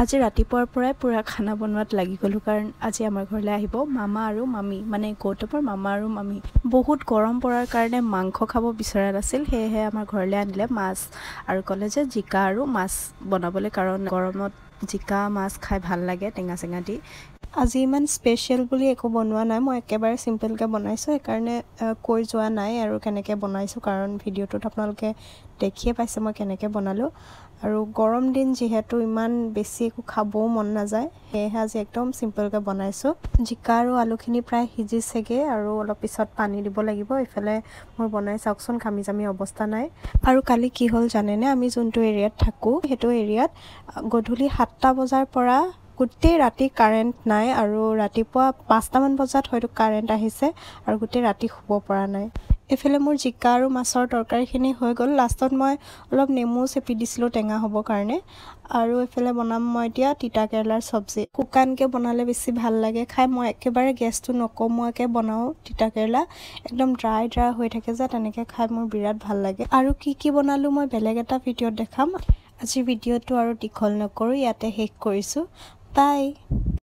আজি ৰাতিপুৱাৰ পৰাই পুৰা খানা বনোৱাত লাগি গ'লোঁ কাৰণ আজি আমাৰ ঘৰলৈ আহিব মামা আৰু মামী মানে গৌতমৰ মামা আৰু মামী বহুত গৰম পৰাৰ কাৰণে মাংস খাব বিচৰা নাছিল সেয়েহে আমাৰ ঘৰলৈ আনিলে মাছ আৰু ক'লে যে জিকা আৰু মাছ বনাবলৈ কাৰণ গৰমত জিকা মাছ খাই ভাল লাগে টেঙা চেঙা দি আজি ইমান স্পেচিয়েল বুলি একো বনোৱা নাই মই একেবাৰে চিম্পলকৈ বনাইছোঁ সেইকাৰণে কৈ যোৱা নাই আৰু কেনেকৈ বনাইছোঁ কাৰণ ভিডিঅ'টোত আপোনালোকে দেখিয়ে পাইছে মই কেনেকৈ বনালোঁ আৰু গৰম দিন যিহেতু ইমান বেছি একো খাবও মন নাযায় সেয়েহে আজি একদম চিম্পলকৈ বনাইছোঁ জিকা আৰু আলুখিনি প্ৰায় সিজিছেগৈ আৰু অলপ পিছত পানী দিব লাগিব এইফালে মোৰ বনাই চাওকচোন ঘামি জামি অৱস্থা নাই আৰু কালি কি হ'ল জানেনে আমি যোনটো এৰিয়াত থাকোঁ সেইটো এৰিয়াত গধূলি 7টা বজাৰ পৰা গোটেই ৰাতি কাৰেণ্ট নাই আৰু ৰাতিপুৱা 5টামান বজাত হয়তো কাৰেণ্ট আহিছে আৰু গোটেই ৰাতি শুব পৰা নাই এফালে মোৰ জিকা আৰু মাছৰ তৰকাৰীখিনি হৈ গ'ল লাষ্টত মই অলপ নেমু চেপি দিছিলোঁ টেঙা হ'বৰ কাৰণে আৰু এফালে বনাম মই এতিয়া তিতা কেৰেলাৰ চব্জি শুকানকৈ বনালে বেছি ভাল লাগে খাই মই একেবাৰে গেছটো নকমোৱাকৈ বনাওঁ তিতা কেৰেলা একদম ড্ৰাই হৈ থাকে যে তেনেকৈ খাই মোৰ বিৰাট ভাল লাগে আৰু কি বনালোঁ মই বেলেগ এটা ভিডিঅ'ত দেখাম আজি ভিডিঅ'টো আৰু দীঘল নকৰোঁ ইয়াতে শেষ কৰিছোঁ বাই